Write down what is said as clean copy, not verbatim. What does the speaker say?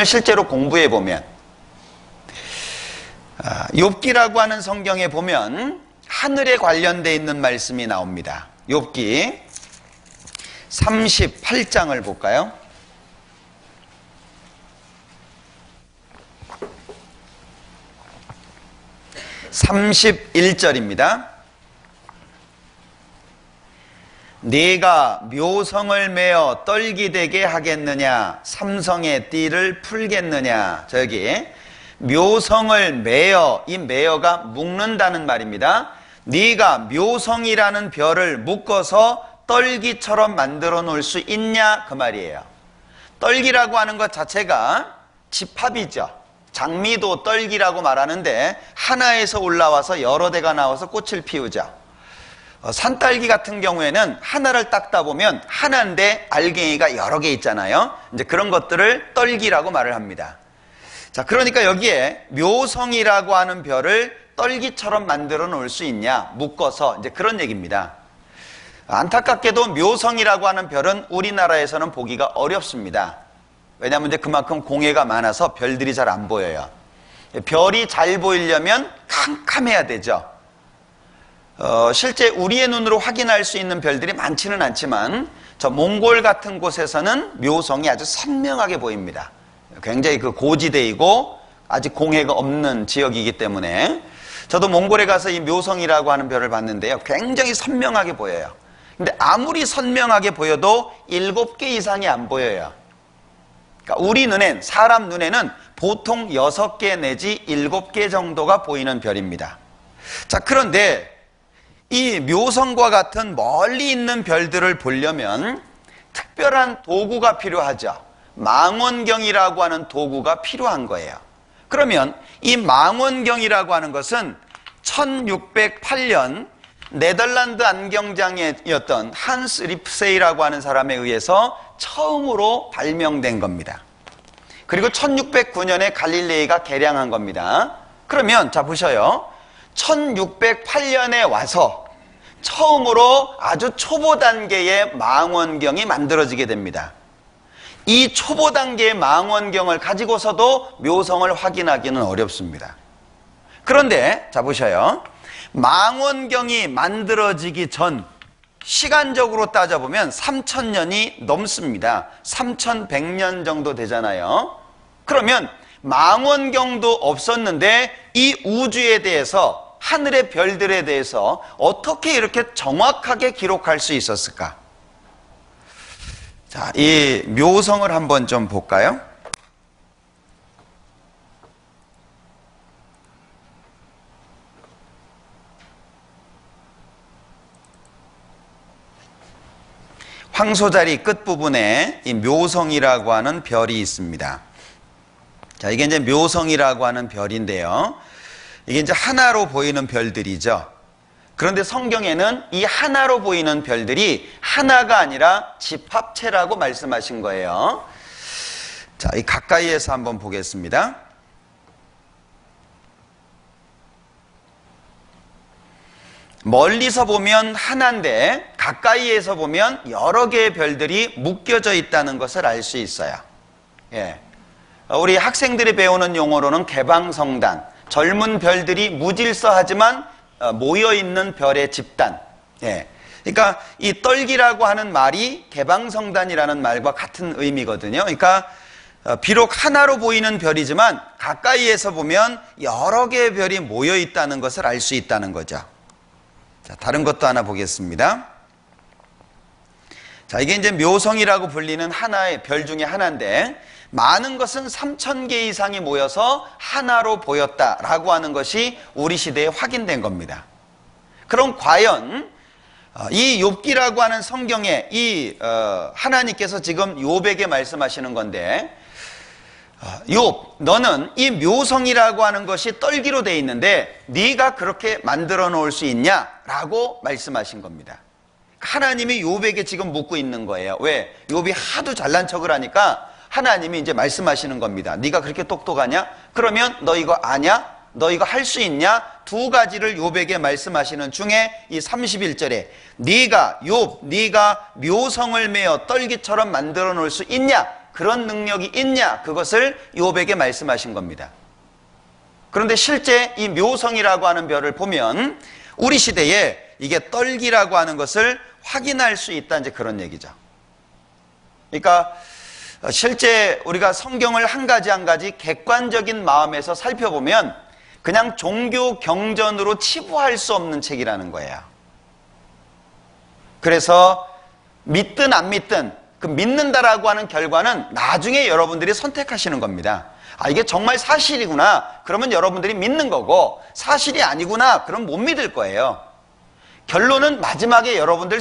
실제로 공부해 보면 욥기라고 하는 성경에 보면 하늘에 관련되어 있는 말씀이 나옵니다. 욥기 38장을 볼까요? 31절입니다. 네가 묘성을 메어 떨기되게 하겠느냐, 삼성의 띠를 풀겠느냐. 저기 묘성을 메어, 이 메어가 묶는다는 말입니다. 네가 묘성이라는 별을 묶어서 떨기처럼 만들어 놓을 수 있냐, 그 말이에요. 떨기라고 하는 것 자체가 집합이죠. 장미도 떨기라고 말하는데 하나에서 올라와서 여러 대가 나와서 꽃을 피우죠. 산딸기 같은 경우에는 하나를 닦다 보면 하나인데 알갱이가 여러 개 있잖아요. 이제 그런 것들을 떨기라고 말을 합니다. 자, 그러니까 여기에 묘성이라고 하는 별을 떨기처럼 만들어 놓을 수 있냐, 묶어서, 이제 그런 얘기입니다. 안타깝게도 묘성이라고 하는 별은 우리나라에서는 보기가 어렵습니다. 왜냐하면 이제 그만큼 공해가 많아서 별들이 잘 안 보여요. 별이 잘 보이려면 캄캄해야 되죠. 실제 우리의 눈으로 확인할 수 있는 별들이 많지는 않지만 저 몽골 같은 곳에서는 묘성이 아주 선명하게 보입니다. 굉장히 그 고지대이고 아직 공해가 없는 지역이기 때문에 저도 몽골에 가서 이 묘성이라고 하는 별을 봤는데요, 굉장히 선명하게 보여요. 근데 아무리 선명하게 보여도 7개 이상이 안 보여요. 그러니까 우리 눈엔, 사람 눈에는 보통 6개 내지 7개 정도가 보이는 별입니다. 자, 그런데 이 묘성과 같은 멀리 있는 별들을 보려면 특별한 도구가 필요하죠. 망원경이라고 하는 도구가 필요한 거예요. 그러면 이 망원경이라고 하는 것은 1608년 네덜란드 안경장이었던 한스 립세이라고 하는 사람에 의해서 처음으로 발명된 겁니다. 그리고 1609년에 갈릴레이가 개량한 겁니다. 그러면 자 보셔요. 1608년에 와서 처음으로 아주 초보 단계의 망원경이 만들어지게 됩니다. 이 초보 단계의 망원경을 가지고서도 묘성을 확인하기는 어렵습니다. 그런데 자 보셔요. 망원경이 만들어지기 전 시간적으로 따져보면 3000년이 넘습니다. 3100년 정도 되잖아요. 그러면 망원경도 없었는데 이 우주에 대해서, 하늘의 별들에 대해서 어떻게 이렇게 정확하게 기록할 수 있었을까? 자, 이 묘성을 한번 좀 볼까요? 황소자리 끝부분에 이 묘성이라고 하는 별이 있습니다. 자, 이게 이제 묘성이라고 하는 별인데요. 이게 이제 하나로 보이는 별들이죠. 그런데 성경에는 이 하나로 보이는 별들이 하나가 아니라 집합체라고 말씀하신 거예요. 자, 이 가까이에서 한번 보겠습니다. 멀리서 보면 하나인데 가까이에서 보면 여러 개의 별들이 묶여져 있다는 것을 알 수 있어요. 예. 우리 학생들이 배우는 용어로는 개방성단, 젊은 별들이 무질서하지만 모여있는 별의 집단. 예. 그러니까 이 떨기라고 하는 말이 개방성단이라는 말과 같은 의미거든요. 그러니까 비록 하나로 보이는 별이지만 가까이에서 보면 여러 개의 별이 모여있다는 것을 알 수 있다는 거죠. 자, 다른 것도 하나 보겠습니다. 자, 이게 이제 묘성이라고 불리는 하나의 별 중에 하나인데, 많은 것은 3000개 이상이 모여서 하나로 보였다라고 하는 것이 우리 시대에 확인된 겁니다. 그럼 과연 이 욥기라고 하는 성경에 이 하나님께서 지금 욥에게 말씀하시는 건데, 욥, 너는 이 묘성이라고 하는 것이 떨기로 돼 있는데 네가 그렇게 만들어 놓을 수 있냐라고 말씀하신 겁니다. 하나님이 욥에게 지금 묻고 있는 거예요. 왜? 욥이 하도 잘난 척을 하니까 하나님이 이제 말씀하시는 겁니다. 네가 그렇게 똑똑하냐? 그러면 너 이거 아냐? 너 이거 할 수 있냐? 두 가지를 욥에게 말씀하시는 중에 이 31절에 네가 욥, 네가 묘성을 메어 떨기처럼 만들어 놓을 수 있냐? 그런 능력이 있냐, 그것을 욥에게 말씀하신 겁니다. 그런데 실제 이 묘성이라고 하는 별을 보면 우리 시대에 이게 떨기라고 하는 것을 확인할 수 있다, 이제 그런 얘기죠. 그러니까 실제 우리가 성경을 한 가지 한 가지 객관적인 마음에서 살펴보면 그냥 종교 경전으로 치부할 수 없는 책이라는 거예요. 그래서 믿든 안 믿든 그 믿는다라고 하는 결과는 나중에 여러분들이 선택하시는 겁니다. 아, 이게 정말 사실이구나, 그러면 여러분들이 믿는 거고, 사실이 아니구나, 그럼 못 믿을 거예요. 결론은 마지막에 여러분들